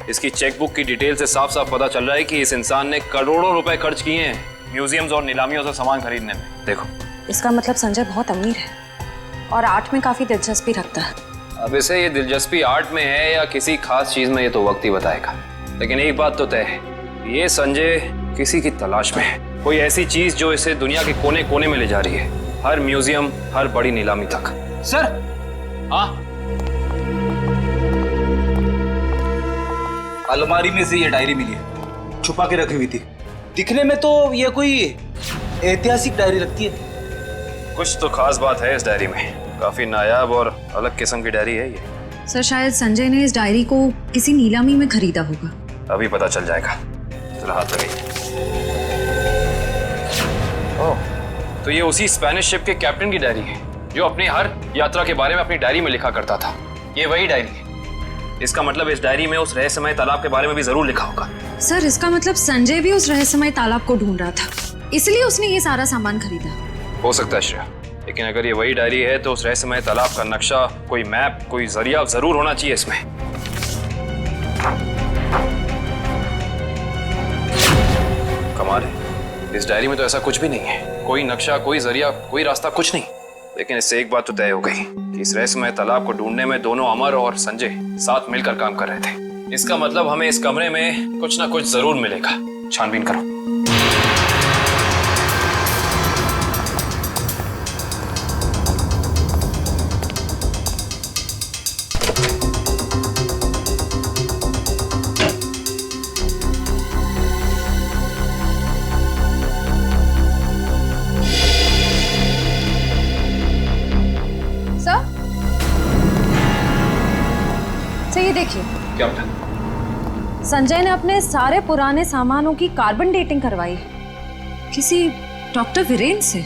इसकी चेकबुक की डिटेल से साफ साफ पता चल रहा है कि इस इंसान ने करोड़ों रुपए खर्च किए हैं म्यूजियम्स और नीलामियों से सामान खरीदने में। देखो, इसका मतलब संजय बहुत अमीर है और आर्ट में काफी दिलचस्पी रखता है। अब इसे ये दिलचस्पी आर्ट में है या किसी खास चीज में, ये तो वक्त ही बताएगा। लेकिन एक बात तो तय है, ये संजय किसी की तलाश में है, कोई ऐसी चीज जो इसे दुनिया के कोने कोने में ले जा रही है, हर म्यूजियम, हर बड़ी नीलामी तक। सर, हाँ, अलमारी में से ये डायरी मिली है, छुपा के रखी हुई थी। दिखने में तो ये कोई ऐतिहासिक डायरी लगती है। कुछ तो खास बात है इस डायरी में, काफी नायाब और अलग किस्म की डायरी है ये। सर शायद संजय ने इस डायरी को किसी नीलामी में खरीदा होगा। अभी पता चल जाएगा, चलो हाथ लगाइए। तो ये उसी स्पेनिश शिप के कैप्टन की डायरी है जो अपनी हर यात्रा के बारे में अपनी डायरी में लिखा करता था। ये वही डायरी है। इसका मतलब इस डायरी में उस रहस्यमय तालाब के बारे में भी जरूर लिखा होगा। सर इसका मतलब संजय भी उस रहस्यमय तालाब को ढूंढ रहा था, इसलिए उसने ये सारा सामान खरीदा। हो सकता है श्रेया, लेकिन अगर ये वही डायरी है तो उस रहस्यमय तालाब का नक्शा, कोई मैप, कोई जरिया जरूर होना चाहिए इसमें। कमाल है, इस डायरी में तो ऐसा कुछ भी नहीं है, कोई नक्शा, कोई जरिया, कोई रास्ता, कुछ नहीं। लेकिन इससे एक बात तो तय हो गई कि इस रहस्यमय तालाब को ढूंढने में दोनों अमर और संजय साथ मिलकर काम कर रहे थे। इसका मतलब हमें इस कमरे में कुछ ना कुछ जरूर मिलेगा। छानबीन करो। ये देखिए, क्या? संजय ने अपने सारे पुराने सामानों की कार्बन डेटिंग करवाई किसी डॉक्टर वीरेन से।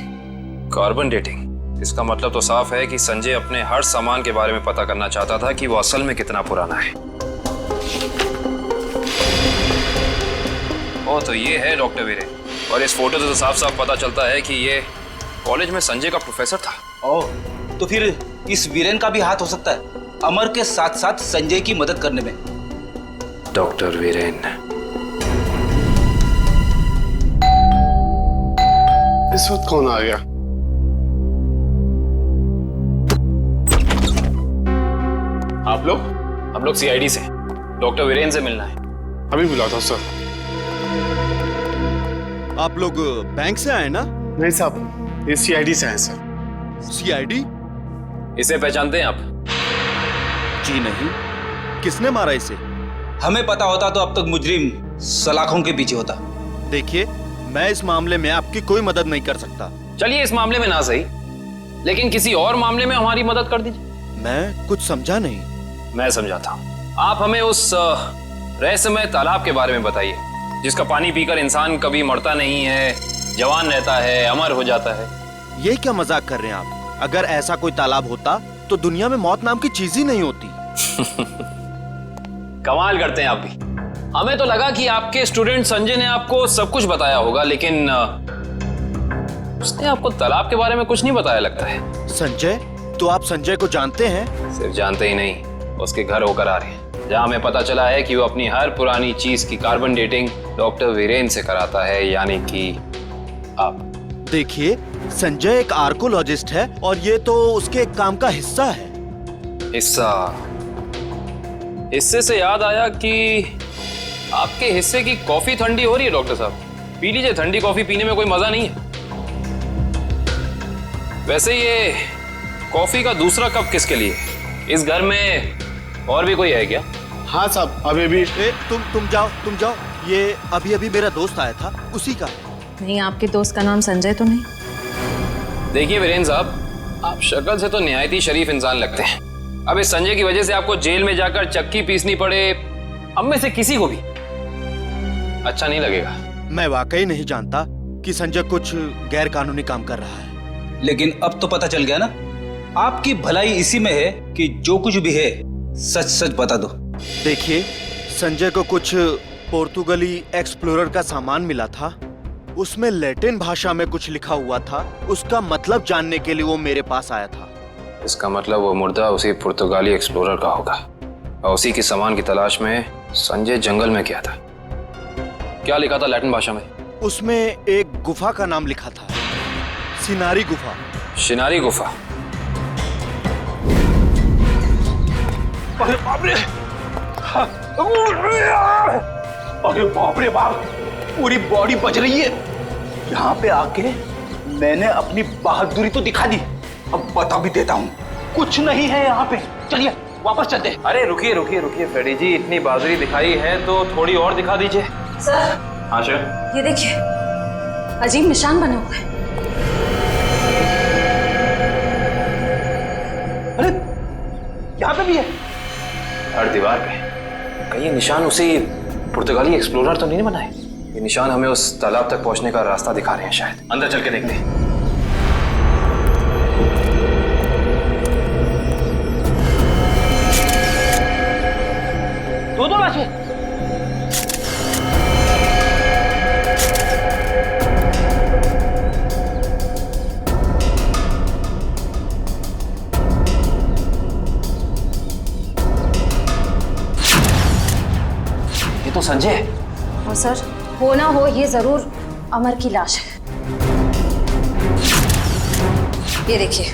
Carbon dating? इसका मतलब तो साफ है कि संजय अपने हर सामान के बारे में पता करना चाहता था कि वो असल में कितना पुराना है। ओ, तो ये है डॉक्टर वीरेन, और इस फोटो से तो साफ साफ पता चलता है कि ये कॉलेज में संजय का प्रोफेसर था। ओह, तो फिर इस वीरेन का भी हाथ हो सकता है अमर के साथ साथ संजय की मदद करने में। डॉक्टर वीरेन। इस वक्त कौन आ गया? आप लोग? हम लोग सीआईडी से, डॉक्टर वीरेन से मिलना है। अभी बुला था सर। आप लोग बैंक से आए ना? नहीं साहब, ये सीआईडी से आए सर। सीआईडी? इसे पहचानते हैं आप? जी नहीं। किसने मारा इसे? हमें पता होता तो अब तक मुजरिम सलाखों के पीछे होता। देखिए, मैं इस मामले में आपकी कोई मदद नहीं कर सकता। चलिए इस मामले में ना सही, लेकिन किसी और मामले में हमारी मदद कर दीजिए। मैं कुछ समझा नहीं। मैं समझाता हूँ। आप हमें उस रहस्यमय तालाब के बारे में बताइए, जिसका पानी पीकर इंसान कभी मरता नहीं है, जवान रहता है, अमर हो जाता है। ये क्या मजाक कर रहे हैं आप? अगर ऐसा कोई तालाब होता तो दुनिया में मौत नाम की चीज ही नहीं होती। कमाल करते हैं आप भी। हमें तो लगा कि आपके स्टूडेंट संजय ने आपको सब कुछ बताया होगा, लेकिन उसने आपको तालाब के बारे में कुछ नहीं बताया लगता है। संजय? तो आप संजय को जानते हैं? सिर्फ जानते ही नहीं, उसके घर होकर आ रहे हैं, जहां हमें पता चला है कि वो अपनी हर पुरानी चीज की कार्बन डेटिंग डॉक्टर वीरेन से कराता है, यानी कि आप। देखिए, संजय एक आर्कोलॉजिस्ट है और ये तो उसके एक काम का हिस्सा है। हिस्सा? हिस्से से याद आया कि आपके हिस्से की कॉफी ठंडी हो रही है डॉक्टर साहब, पी लीजिए। ठंडी कॉफी पीने में कोई मजा नहीं है। वैसे ये कॉफी का दूसरा कप किसके लिए? इस घर में और भी कोई है क्या? हाँ साहब, अभी भी। तुम जाओ। ये अभी मेरा दोस्त आया था, उसी का है। नहीं, आपके दोस्त का नाम संजय तो नहीं? देखिए वीरेन साहब, आप शक्ल से तो निहायती शरीफ इंसान लगते हैं। अब इस संजय की वजह से आपको जेल में जाकर चक्की पीसनी पड़े, हम में से किसी को भी अच्छा नहीं लगेगा। मैं वाकई नहीं जानता कि संजय कुछ गैर कानूनी काम कर रहा है। लेकिन अब तो पता चल गया ना, आपकी भलाई इसी में है कि जो कुछ भी है सच सच बता दो। देखिए, संजय को कुछ पोर्तुगली एक्सप्लोरर का सामान मिला था, उसमें लैटिन भाषा में कुछ लिखा हुआ था। उसका मतलब जानने के लिए वो मेरे पास आया था। इसका मतलब वो मुर्दा उसी पुर्तगाली एक्सप्लोरर का होगा, और उसी के सामान की तलाश में संजय जंगल में गया था। क्या लिखा था लैटिन भाषा में? उसमें एक गुफा का नाम लिखा था, सिनारी गुफा। शिनारी गुफा? अरे बाप रे! अरे बाप रे बाप! पूरी बॉडी बज रही है। यहाँ पे आके मैंने अपनी बहादुरी तो दिखा दी, अब बता भी देता हूँ, कुछ नहीं है यहाँ पे। चलिए वापस चलते। अरे रुकिए फ्रेडी जी, इतनी बहादुरी दिखाई है तो थोड़ी और दिखा दीजिए। सर। हाँ सर। ये देखिए, अजीब निशान बने हुए हैं। अरे यहाँ पे भी है। हर दीवार पे। कहीं ये निशान उसी पुर्तगाली एक्सप्लोरर तो नहीं बनाए? ये निशान हमें उस तालाब तक पहुंचने का रास्ता दिखा रहे हैं शायद। अंदर चल के देखते हैं। दो लाशें। ये तो संजय। और सर, हो ना हो, ये जरूर अमर की लाश है। ये देखिए,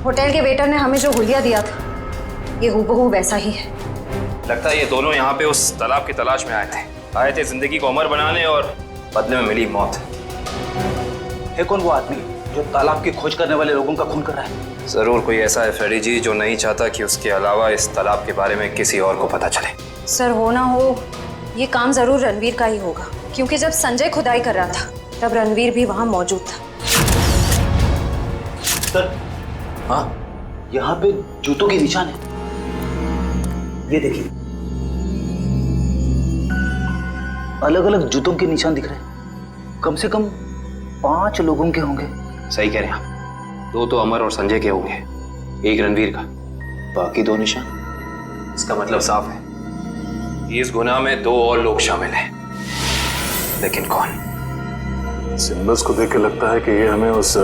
होटल के वेटर ने हमें जो हुलिया दिया था, ये हूबहू वैसा ही है। लगता है ये दोनों यहाँ पे उस तालाब की तलाश में आए थे जिंदगी को अमर बनाने, और बदले में मिली मौत। है कौन वो आदमी जो तालाब की खोज करने वाले लोगों का खून कर रहा है? जरूर कोई ऐसा है फ्रेडी जी जो नहीं चाहता कि उसके अलावा इस तालाब के बारे में किसी और को पता चले। सर, हो ना हो, ये काम जरूर रणवीर का ही होगा, क्योंकि जब संजय खुदाई कर रहा था तब रणवीर भी वहां मौजूद था। सर, हाँ, यहाँ पे जूतों के निशान है। ये देखिए, अलग अलग जूतों के निशान दिख रहे हैं। कम से कम 5 लोगों के होंगे। सही कह रहे हैं आप। 2 तो अमर और संजय के होंगे, 1 रणवीर का, बाकी 2 निशान। इसका मतलब साफ है, इस गुनाह में 2 और लोग शामिल हैं, लेकिन कौन? सिंबल्स को देख के लगता है कि ये हमें उस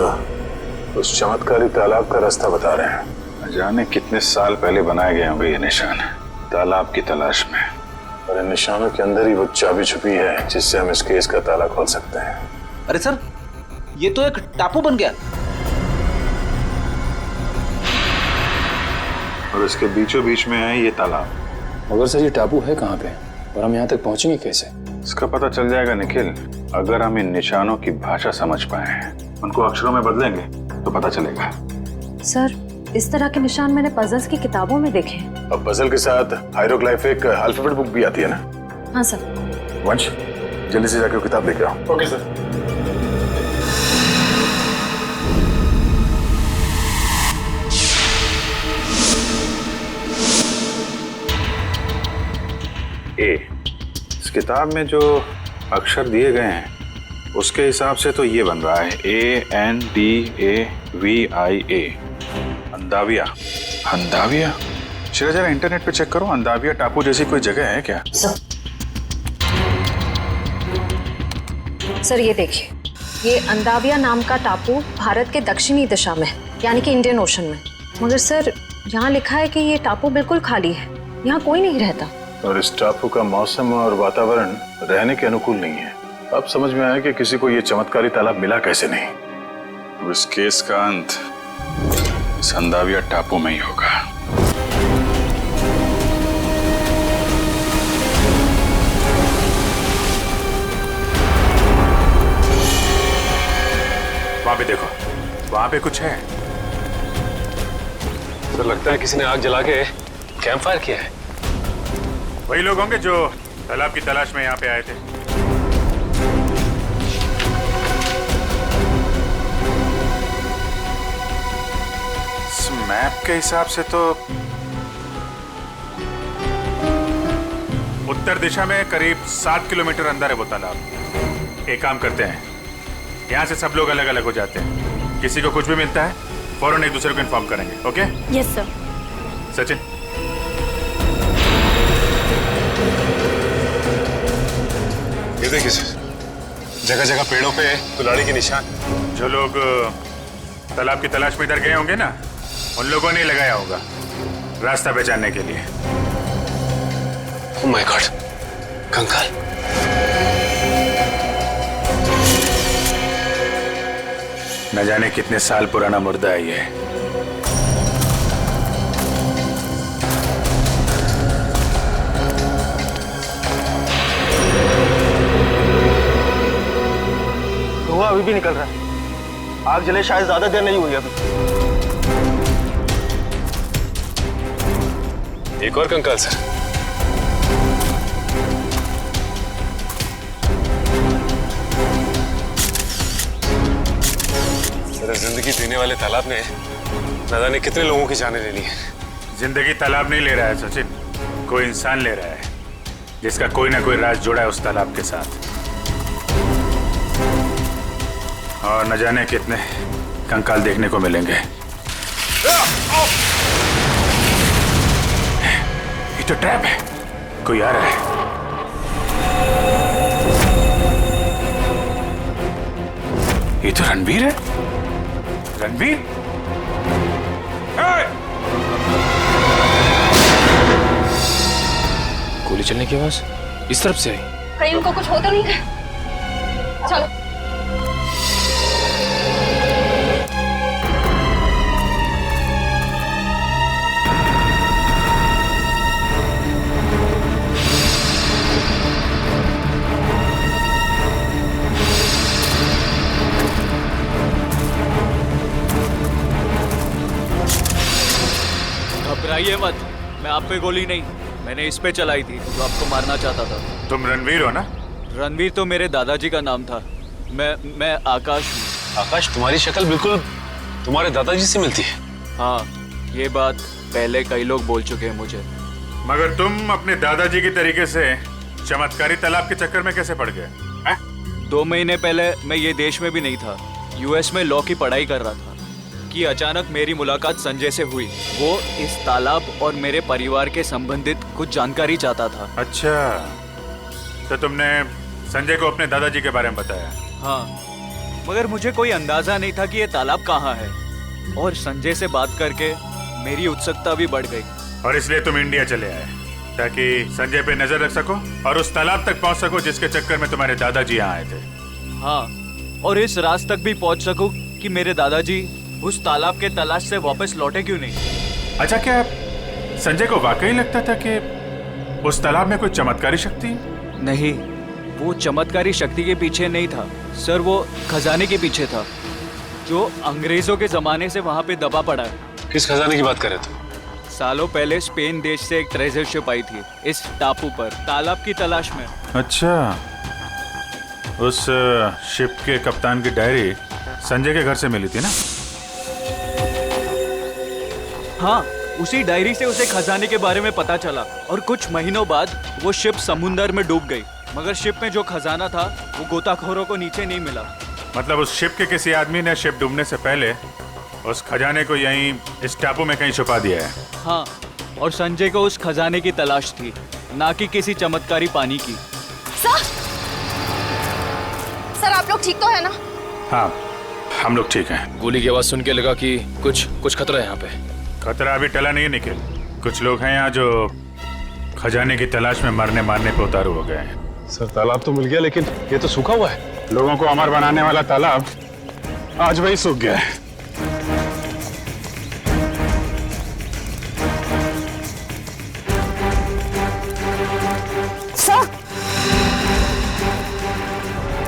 चमत्कारी तालाब का रास्ता बता रहे हैं। न जाने कितने साल पहले बनाए गए होंगे ये निशान, तालाब की तलाश में। और इन निशानों के अंदर ही वो चाबी छुपी है जिससे हम इस केस का ताला खोल सकते हैं। अरे सर, ये तो एक टापू बन गया, और इसके बीचों बीच में है ये तालाब। मगर सर, ये टापू है कहाँ पे और हम यहाँ तक पहुंचेंगे कैसे? इसका पता चल जाएगा निखिल, अगर हम इन निशानों की भाषा समझ पाए, उनको अक्षरों में बदलेंगे तो पता चलेगा। सर, इस तरह के निशान मैंने पजल्स की किताबों में देखे हैं। अब पजल के साथ हायरोग्लाइफिक अल्फाबेट बुक भी आती है ना? हाँ सर। वंश, जल्दी से जाकर वो किताब लेके आओ। Okay sir. ए, इस किताब में जो अक्षर दिए गए हैं उसके हिसाब से तो ये बन रहा है ANDAVIA, अंदाविया। अंदाविया? चलो जरा इंटरनेट पे चेक करो, अंदाविया टापू जैसी कोई जगह है क्या? सर ये देखिए, ये अंदाविया नाम का टापू भारत के दक्षिणी दिशा में यानी कि इंडियन ओशन में। मगर सर यहाँ लिखा है कि ये टापू बिल्कुल खाली है, यहाँ कोई नहीं रहता। और इस टापू का मौसम और वातावरण रहने के अनुकूल नहीं है। अब समझ में आया कि किसी को ये चमत्कारी तालाब मिला कैसे नहीं। अब इस केस का अंत इस अंदाविया टापू में ही होगा। वहां पे देखो, वहां पे कुछ है। तो लगता है किसी ने आग जला के कैंप फायर किया है। वही लोग होंगे जो तालाब की तलाश में यहाँ पे आए थे। इस मैप के हिसाब से तो उत्तर दिशा में करीब 7 किलोमीटर अंदर है वो तालाब। एक काम करते हैं, यहाँ से सब लोग अलग अलग हो जाते हैं। किसी को कुछ भी मिलता है फौरन एक दूसरे को इन्फॉर्म करेंगे। ओके? Yes sir. सचिन, ये देखिए सर, जगह जगह पेड़ों पे कुल्हाड़ी के निशान। जो लोग तालाब की तलाश में इधर गए होंगे ना, उन लोगों ने लगाया होगा रास्ता पहचानने के लिए। ओह माय गॉड, कंकाल। न जाने कितने साल पुराना मुर्दा है ये। धुआं अभी भी निकल रहा है। आग जले शायद ज्यादा देर नहीं हुई अभी। एक और कंकाल सर। सर, जिंदगी देने वाले तालाब ने न जाने कितने लोगों की जानें ले ली है। जिंदगी तालाब नहीं ले रहा है सचिन, कोई इंसान ले रहा है जिसका कोई ना कोई राज जुड़ा है उस तालाब के साथ। और न जाने कितने कंकाल देखने को मिलेंगे। ये तो ट्रैप है, कोई आ रहा है। ये तो रणवीर है। रणवीर? गोली चलने की आवाज इस तरफ से आई। कहीं उनको कुछ होता नहीं है। चलो। घबराइए मत, मैं आप पे गोली नहीं, मैंने इस पे चलाई थी जो आपको मारना चाहता था। तुम रणवीर हो ना? रणवीर तो मेरे दादाजी का नाम था। मैं आकाश हूँ। आकाश, तुम्हारी शक्ल बिल्कुल तुम्हारे दादाजी से मिलती है। हाँ, ये बात पहले कई लोग बोल चुके हैं मुझे। मगर तुम अपने दादाजी की तरीके से चमत्कारी तालाब के चक्कर में कैसे पड़ गए? 2 महीने पहले मैं ये देश में भी नहीं था, यूएस में लॉ की पढ़ाई कर रहा था कि अचानक मेरी मुलाकात संजय से हुई। वो इस तालाब और मेरे परिवार के संबंधित कुछ जानकारी चाहता था। अच्छा, तो तुमने संजय को अपने दादाजी के बारे में बताया? हाँ, मगर मुझे कोई अंदाजा नहीं था कि ये तालाब कहाँ है। और संजय से बात करके मेरी उत्सुकता भी बढ़ गई। और इसलिए तुम इंडिया चले आए ताकि संजय पे नजर रख सको और उस तालाब तक पहुंच सको जिसके चक्कर में तुम्हारे दादाजी यहाँ आए थे। हाँ, और इस राज तक भी पहुंच सकूं कि मेरे दादाजी उस तालाब के तलाश से वापस लौटे क्यों नहीं। अच्छा, क्या संजय को वाकई लगता था कि उस तालाब में कोई चमत्कारी शक्ति? नहीं, वो चमत्कारी शक्ति के पीछे नहीं था सर, वो खजाने के पीछे था जो अंग्रेजों के जमाने से वहां पे दबा पड़ा है। किस खजाने की बात कर रहे थे? सालों पहले स्पेन देश से एक ट्रेजर शिप आई थी इस टापू पर तालाब की तलाश में। अच्छा, उस शिप के कप्तान की डायरी संजय के घर से मिली थी ना? हाँ, उसी डायरी से उसे खजाने के बारे में पता चला और कुछ महीनों बाद वो शिप समुंदर में डूब गई। मगर शिप में जो खजाना था वो गोताखोरों को नीचे नहीं मिला। मतलब उस शिप के किसी आदमी ने शिप डूबने से पहले उस खजाने को यहीं इस टापू में कहीं छुपा दिया है। हाँ, और संजय को उस खजाने की तलाश थी, ना कि किसी चमत्कारी पानी की। सर आप लोग ठीक तो है ना? हाँ, हम लोग ठीक हैं। गोली की आवाज सुन के लगा कि कुछ खतरा है यहाँ पे। खतरा अभी टला नहीं है निखिल। कुछ लोग हैं यहाँ जो खजाने की तलाश में मरने मारने पे उतारू हो गए हैं। सर तालाब तो मिल गया, लेकिन ये तो सूखा हुआ है। लोगों को अमर बनाने वाला तालाब आज वही सूख गया है।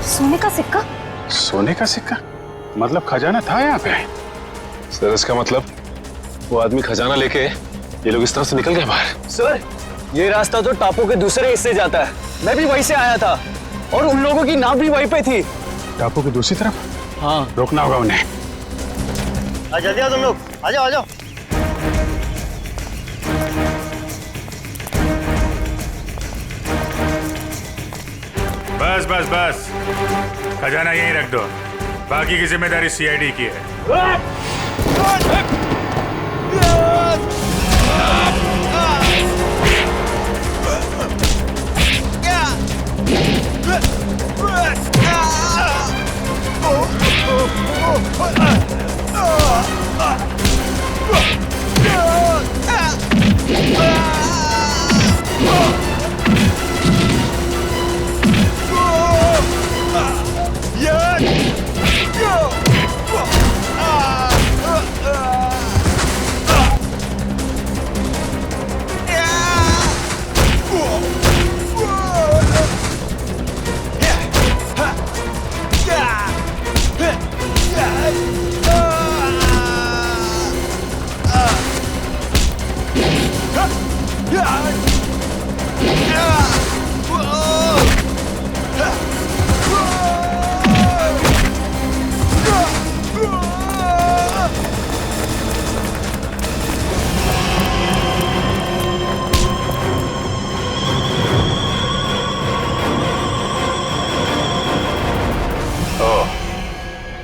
सोने का सिक्का? सोने का सिक्का? मतलब खजाना था यहाँ पे? सर इसका मतलब वो आदमी खजाना लेके ये लोग इस तरह से निकल गए बाहर। सर ये रास्ता तो टापू के दूसरे हिस्से जाता है। मैं भी वहीं से आया था और उन लोगों की नाव भी वहीं पे थी। टापू की दूसरी तरफ? हाँ, रोकना होगा उन्हें। जल्दी आओ तुम लोग, आ जाओ आ जाओ। बस बस बस, खजाना यहीं रख दो। बाकी की जिम्मेदारी सीआईडी की है।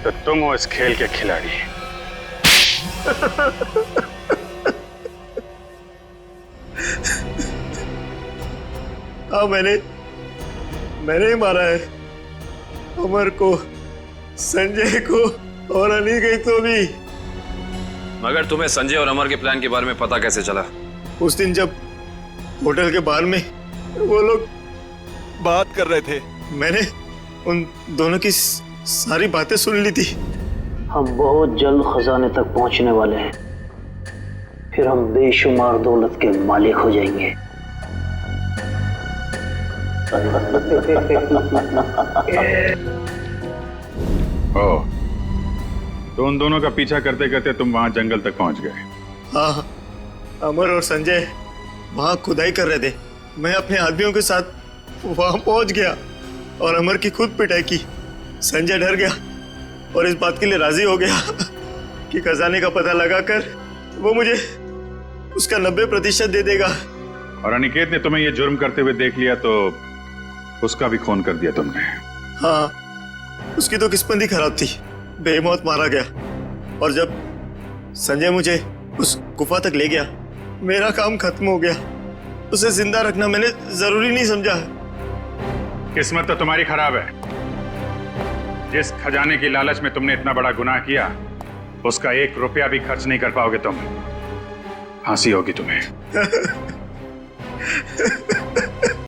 तो तुम हो इस खेल के खिलाड़ी। हाँ, मैंने ही मारा है अमर को, संजय को और अनिकेत को भी। मगर तुम्हें संजय और अमर के प्लान के बारे में पता कैसे चला? उस दिन जब होटल के बाहर में वो लोग बात कर रहे थे, मैंने उन दोनों की सारी बातें सुन ली थी। हम बहुत जल्द खजाने तक पहुंचने वाले हैं, फिर हम बेशुमार दौलत के मालिक हो जाएंगे। ओ, तो उन दोनों का पीछा करते करते तुम वहां जंगल तक पहुंच गए। हाँ, अमर और संजय वहां खुदाई कर रहे थे। मैं अपने आदमियों के साथ वहां पहुंच गया और अमर की खुद पिटाई की। संजय डर गया और इस बात के लिए राजी हो गया कि खजाने का पता लगाकर वो मुझे उसका 90% दे देगा। और अनिकेत ने तुम्हें ये जुर्म करते हुए देख लिया तो उसका भी खून कर दिया तुमने। हाँ, उसकी तो किस्मत ही खराब थी, बेमौत मारा गया। और जब संजय मुझे उस गुफा तक ले गया, मेरा काम खत्म हो गया। उसे जिंदा रखना मैंने जरूरी नहीं समझा। किस्मत तो तुम्हारी खराब है। जिस खजाने की लालच में तुमने इतना बड़ा गुनाह किया, उसका 1 रुपया भी खर्च नहीं कर पाओगे तुम। फांसी होगी तुम्हें।